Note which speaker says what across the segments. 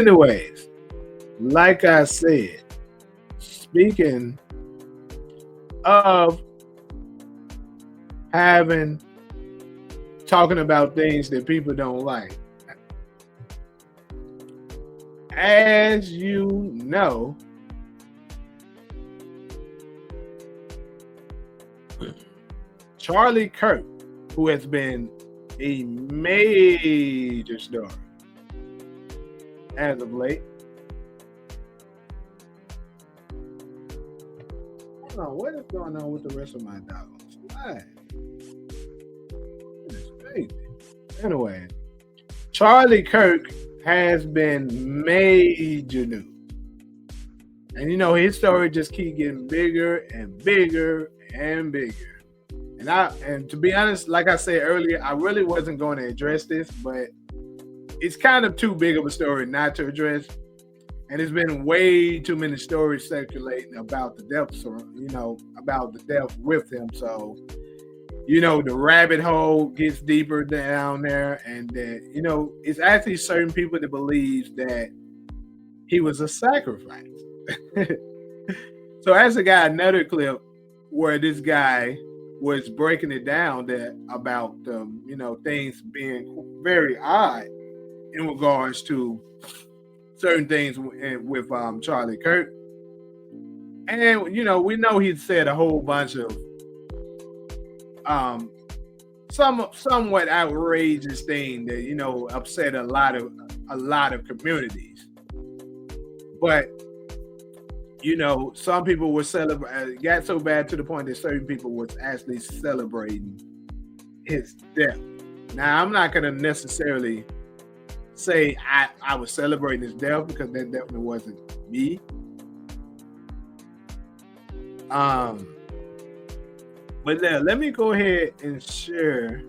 Speaker 1: anyways, like I said, speaking of having talking about things that people don't like, as you know, Charlie Kirk, who has been a major star as of late. Hold on, what is going on with the rest of my dogs? Why? It's crazy. Anyway, Charlie Kirk has been major news. And his story just keeps getting bigger and bigger and bigger. And to be honest, like I said earlier, I really wasn't going to address this, but it's kind of too big of a story not to address. And there's been way too many stories circulating about the death, about the death with him. So, the rabbit hole gets deeper down there, and that, it's actually certain people that believe that he was a sacrifice. So as I got another clip where this guy was breaking it down about things being very odd in regards to certain things with Charlie Kirk. And we know he'd said a whole bunch of somewhat outrageous thing that upset a lot of communities. But some people were celebrating. It got so bad to the point that certain people was actually celebrating his death. Now, I'm not going to necessarily say I was celebrating his death, because that definitely wasn't me. But let me go ahead and share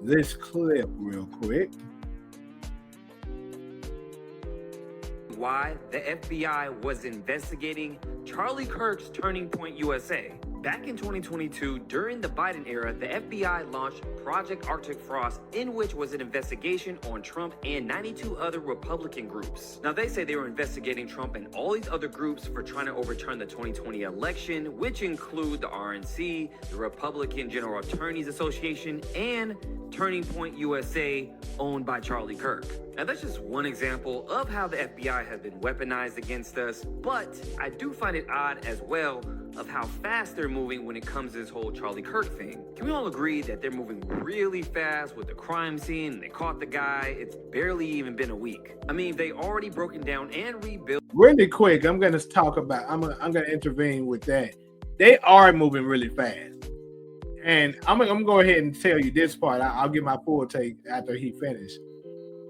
Speaker 1: this clip real quick.
Speaker 2: Why the FBI was investigating Charlie Kirk's Turning Point USA. Back in 2022, during the Biden era, the FBI launched Project Arctic Frost, in which was an investigation on Trump and 92 other Republican groups. Now, they say they were investigating Trump and all these other groups for trying to overturn the 2020 election, which include the RNC, the Republican General Attorneys Association, and Turning Point USA, owned by Charlie Kirk. Now, that's just one example of how the FBI has been weaponized against us, but I do find it odd as well of how fast they're moving when it comes to this whole Charlie Kirk thing. Can we all agree that they're moving really fast with the crime scene? They caught the guy. It's barely even been a week. I mean, they already broken down and rebuilt.
Speaker 1: Really quick, I'm going to intervene with that. They are moving really fast. And I'm going to go ahead and tell you this part. I'll give my full take after he finished.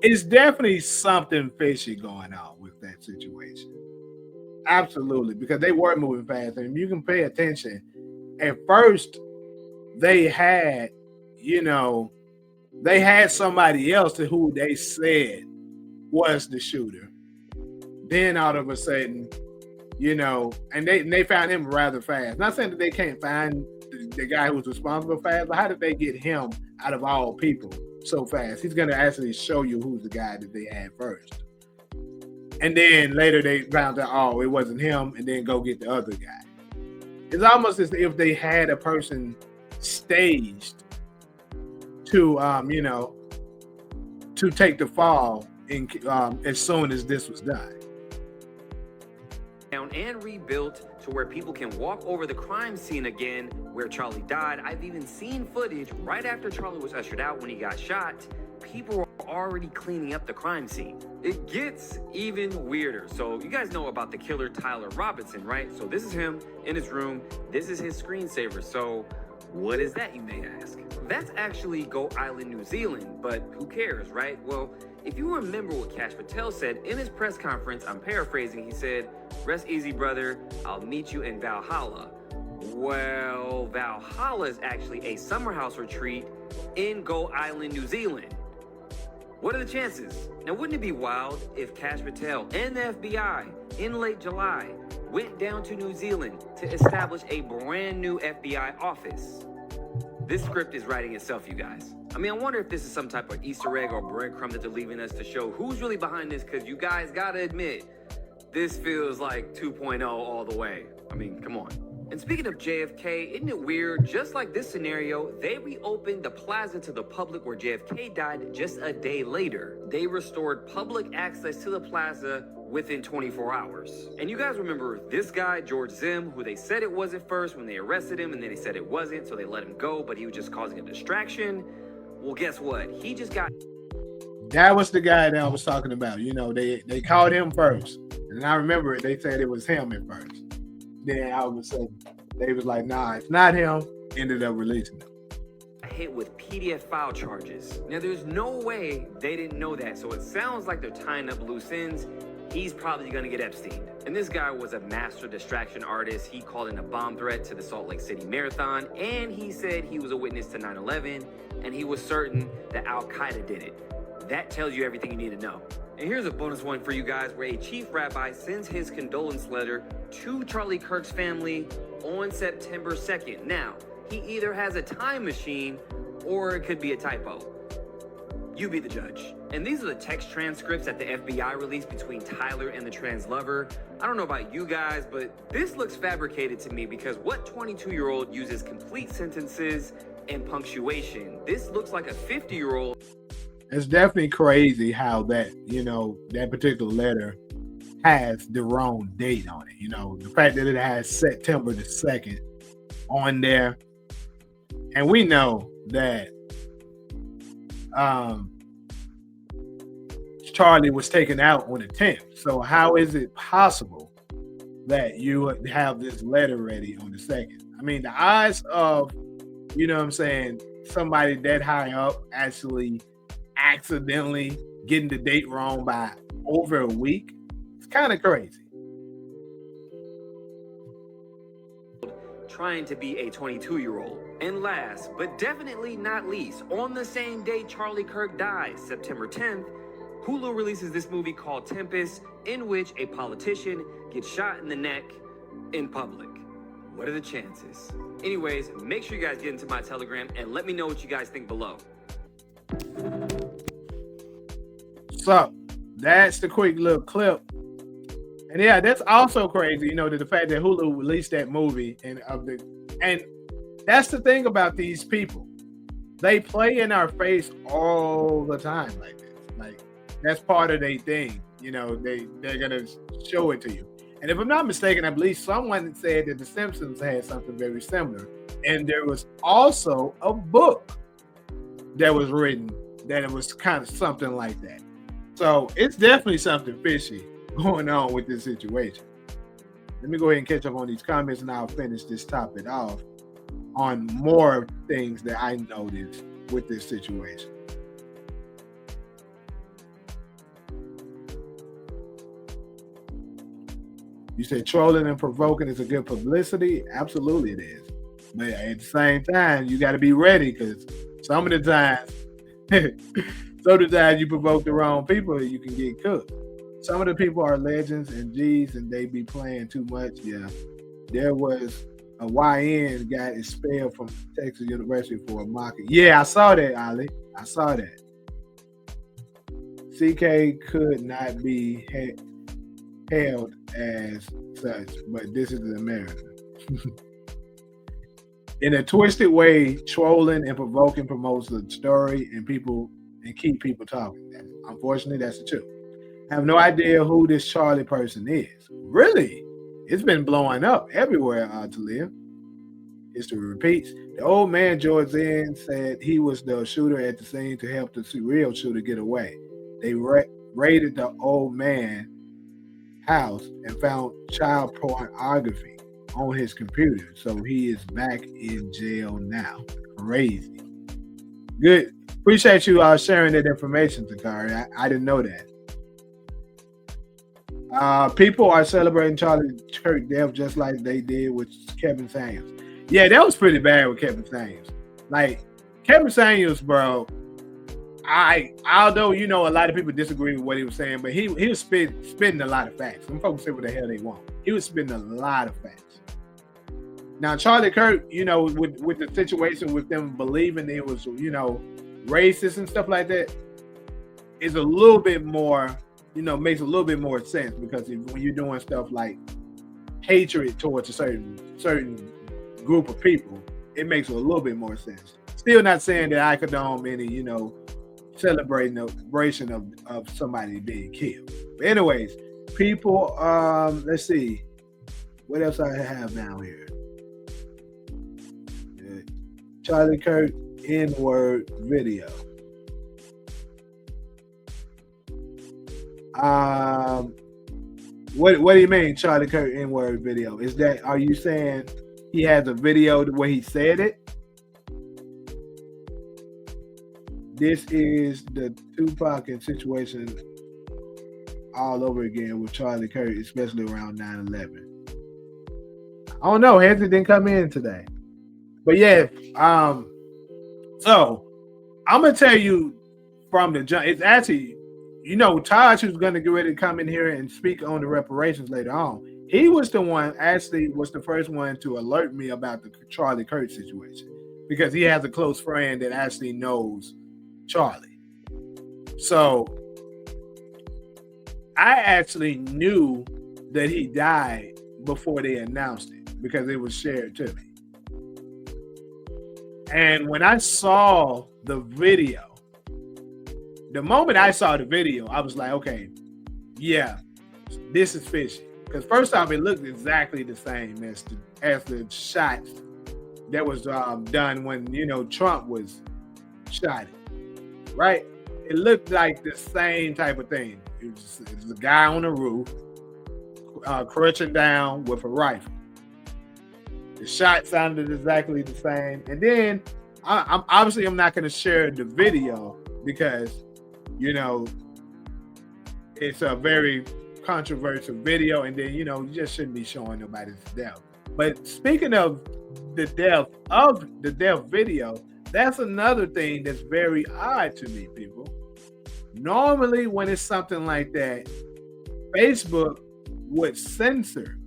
Speaker 1: It's definitely something fishy going on with that situation. Absolutely, because they were moving fast. And if you can pay attention, at first they had somebody else who they said was the shooter. Then all of a sudden, and they found him rather fast. Not saying that they can't find the guy who was responsible fast, but how did they get him out of all people so fast? He's going to actually show you who's the guy that they had first. And then later they found out, oh, it wasn't him, and then go get the other guy. It's almost as if they had a person staged to, to take the fall as soon as this was done.
Speaker 2: And rebuilt to where people can walk over the crime scene again where Charlie died. I've even seen footage right after Charlie was ushered out when he got shot. People were already cleaning up the crime scene. It gets even weirder. So you guys know about the killer Tyler Robinson, right? So this is him in his room. This is his screensaver. So what is that, you may ask? That's actually Go Island, New Zealand, but who cares, right? Well, if you remember what Kash Patel said in his press conference, I'm paraphrasing, he said, "Rest easy, brother, I'll meet you in Valhalla." Well, Valhalla is actually a summer house retreat in Go Island, New Zealand. What are the chances? Now, wouldn't it be wild if Kash Patel and the FBI in late July went down to New Zealand to establish a brand new FBI office? This script is writing itself, you guys. I mean, I wonder if this is some type of Easter egg or breadcrumb that they're leaving us to show who's really behind this, because you guys gotta admit, this feels like 2.0 all the way. I mean, come on. And speaking of JFK, isn't it weird? Just like this scenario, they reopened the plaza to the public where JFK died just a day later. They restored public access to the plaza within 24 hours. And you guys remember this guy, George Zim, who they said it was at first when they arrested him, and then they said it wasn't, so they let him go, but he was just causing a distraction. Well, guess what? He just got...
Speaker 1: That was the guy that I was talking about. You know, they called him first. And I remember they said it was him at first. Then all of a sudden, they was like, nah, it's not him. Ended up releasing him.
Speaker 2: Hit with PDF file charges. Now, there's no way they didn't know that, so it sounds like they're tying up loose ends. He's probably gonna get Epstein. And this guy was a master distraction artist. He called in a bomb threat to the Salt Lake City Marathon, and he said he was a witness to 9/11, and he was certain that Al-Qaeda did it. That tells you everything you need to know. And here's a bonus one for you guys, where a chief rabbi sends his condolence letter to Charlie Kirk's family on September 2nd. Now, he either has a time machine or it could be a typo. You be the judge. And these are the text transcripts that the FBI released between Tyler and the trans lover. I don't know about you guys, but this looks fabricated to me, because what 22-year-old uses complete sentences and punctuation? This looks like a 50-year-old.
Speaker 1: It's definitely crazy how that, you know, that particular letter has the wrong date on it. You know, the fact that it has September the 2nd on there. And we know that Charlie was taken out on the 10th. So how is it possible that you would have this letter ready on the 2nd? I mean, the odds of, you know what I'm saying, somebody that high up actually accidentally getting the date wrong by over a week, it's kind of crazy.
Speaker 2: Trying to be a 22-year-old. And last, but definitely not least, on the same day Charlie Kirk dies, September 10th, Hulu releases this movie called Tempest, in which a politician gets shot in the neck in public. What are the chances? Anyways, make sure you guys get into my Telegram and let me know what you guys think below.
Speaker 1: So that's the quick little clip. And yeah, that's also crazy, you know, the fact that Hulu released that movie, and that's the thing about these people. They play in our face all the time like this. Like, that's part of their thing. You know, they're gonna show it to you. And if I'm not mistaken, I believe someone said that The Simpsons had something very similar. And there was also a book that was written that it was kind of something like that. So it's definitely something fishy going on with this situation. Let me go ahead and catch up on these comments, and I'll finish this topic off on more things that I noticed with this situation. You said trolling and provoking is a good publicity. Absolutely it is. But at the same time, you got to be ready, because some of the times, you provoke the wrong people, you can get cooked. Some of the people are legends and G's, and they be playing too much. Yeah. There was a YN got expelled from Texas University for a mocking. Yeah, I saw that, Ali. I saw that. CK could not be held as such, but this is America. In a twisted way, trolling and provoking promotes the story and keep people talking. Unfortunately, that's the truth. I have no idea who this Charlie person is. Really? It's been blowing up everywhere, Talia. History repeats. The old man, George Zinn, said he was the shooter at the scene to help the real shooter get away. They raided the old man's house and found child pornography on his computer. So he is back in jail now. Crazy. Good. Appreciate you sharing that information, Takari. I didn't know that. People are celebrating Charlie Kirk death just like they did with Kevin Samuels. Yeah, that was pretty bad with Kevin Samuels. Like, Kevin Samuels, bro, although, you know, a lot of people disagree with what he was saying, but he was spitting a lot of facts. Some folks say what the hell they want. He was spitting a lot of facts. Now, Charlie Kirk, with the situation with them believing it was, racist and stuff like that, is a little bit more, makes a little bit more sense because when you're doing stuff like hatred towards a certain group of people, it makes a little bit more sense. Still not saying that I condone any, celebration of somebody being killed. But anyways, people, let's see. What else I have down here? Charlie Kirk N-word video. What do you mean, Charlie Kirk N-word video? Are you saying he has a video where he said it? This is the Tupac situation all over again with Charlie Kirk, especially around 9/11. I don't know. Hanson didn't come in today. But yeah, so I'm going to tell you from the jump. It's actually, Taj, who's going to get ready to come in here and speak on the reparations later on. He was the first one to alert me about the Charlie Kirk situation because he has a close friend that actually knows Charlie. So I actually knew that he died before they announced it because it was shared to me. And when I saw the video, the moment I saw the video, I was like, okay, yeah, this is fishy. Because first off, it looked exactly the same as the shots that was done when, Trump was shot, right? It looked like the same type of thing. It was a guy on the roof crouching down with a rifle. The shot sounded exactly the same. And then I'm not going to share the video because, it's a very controversial video. And then, you just shouldn't be showing nobody's death. But speaking of the death video, that's another thing that's very odd to me, people. Normally, when it's something like that, Facebook would censor.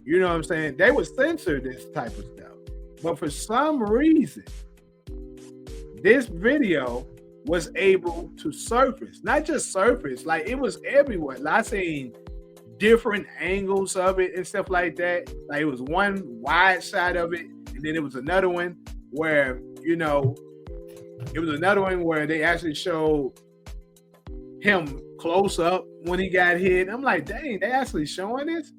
Speaker 1: You know what I'm saying? They would censor this type of stuff. But for some reason, this video was able to surface. Not just surface, like it was everywhere. Like I seen different angles of it and stuff like that. Like it was one wide shot of it, and then it was another one where, they actually showed him close up when he got hit. I'm like, dang, they actually showing this?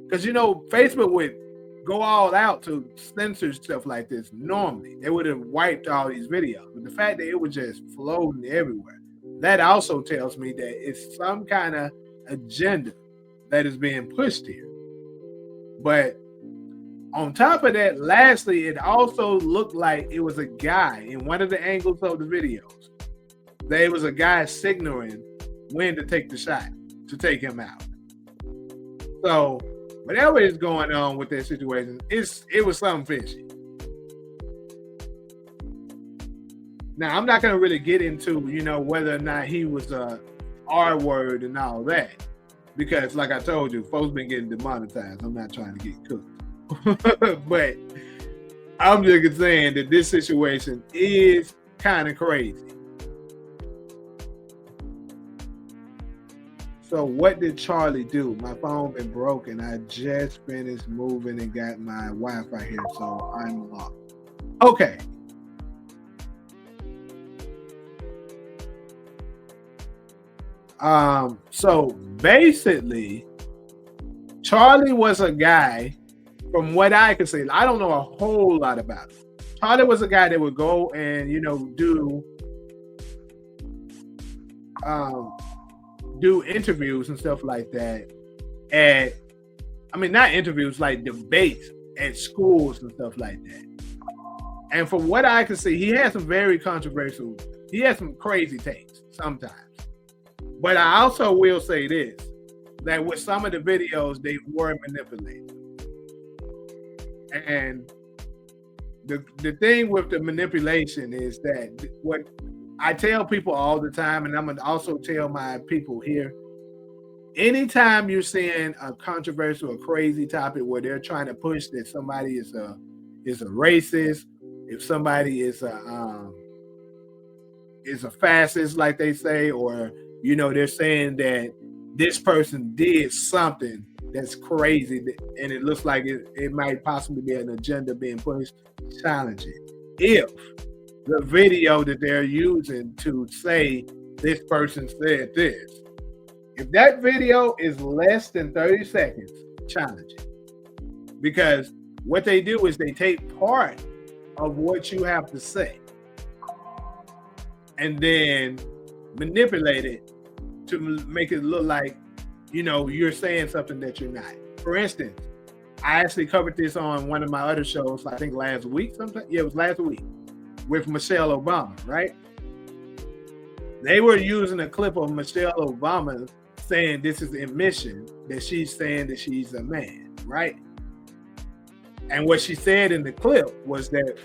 Speaker 1: Because, Facebook would go all out to censor stuff like this normally. They would have wiped all these videos. But the fact that it was just floating everywhere, that also tells me that it's some kind of agenda that is being pushed here. But on top of that, lastly, it also looked like it was a guy in one of the angles of the videos. There was a guy signaling when to take the shot to take him out. So whatever is going on with that situation, it was something fishy. Now, I'm not going to really get into, whether or not he was a R-word and all that. Because like I told you, folks been getting demonetized. I'm not trying to get cooked. But I'm just saying that this situation is kind of crazy. So what did Charlie do? My phone been broken. I just finished moving and got my Wi-Fi here, so I'm locked. Okay. So basically, Charlie was a guy, from what I can say, I don't know a whole lot about it. Charlie was a guy that would go and, do interviews and stuff like that not interviews, like debates at schools and stuff like that. And from what I can see, he had some very controversial, he had some crazy takes sometimes. But I also will say this, that with some of the videos, they were manipulated. And the thing with the manipulation is that what I tell people all the time, and I'm going to also tell my people here, anytime you're seeing a controversial or crazy topic where they're trying to push that somebody is a racist, if somebody is a fascist, like they say, or they're saying that this person did something that's crazy, and it looks like it might possibly be an agenda being pushed, challenge it. If the video that they're using to say this person said this, if that video is less than 30 seconds, challenge it. Because what they do is they take part of what you have to say and then manipulate it to make it look like, you're saying something that you're not. For instance, I actually covered this on one of my other shows, I think last week sometime. Yeah, it was last week with Michelle Obama, right? They were using a clip of Michelle Obama saying this is admission, that she's saying that she's a man, right? And what she said in the clip was that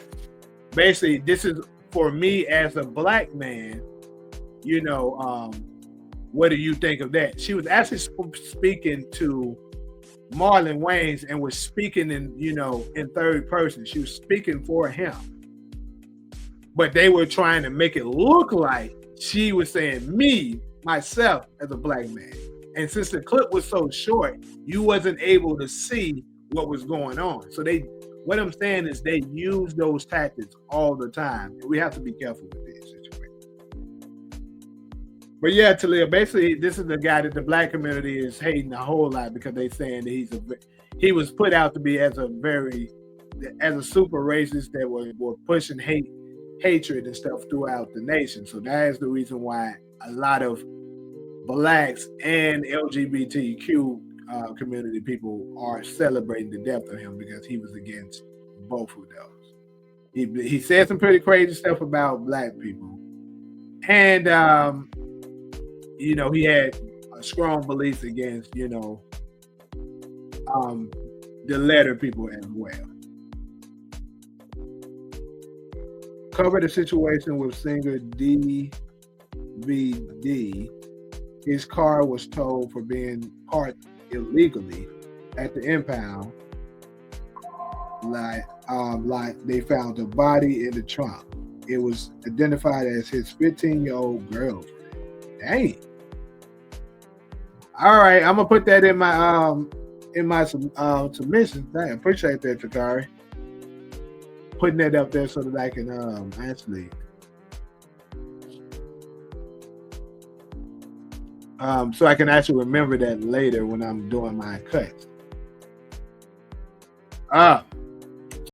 Speaker 1: basically this is for me as a black man, what do you think of that? She was actually speaking to Marlon Wayans and was speaking in third person. She was speaking for him. But they were trying to make it look like she was saying me, myself, as a black man. And since the clip was so short, you wasn't able to see what was going on. So what I'm saying is they use those tactics all the time. And we have to be careful with these situations. But yeah, Talia, basically this is the guy that the black community is hating a whole lot because they saying that he was put out to be as a super racist that were pushing hatred and stuff throughout the nation. So that is the reason why a lot of blacks and LGBTQ community people are celebrating the death of him, because he was against both of those. He said some pretty crazy stuff about black people, and he had a strong beliefs against the letter people as well. Covered the situation with singer DVD. His car was towed for being parked illegally at the impound. Like they found a body in the trunk. It was identified as his 15-year-old girlfriend. Dang. All right, I'm gonna put that in my submission. I appreciate that, Takari. Putting that up there so that I can actually so I can actually remember that later when I'm doing my cuts.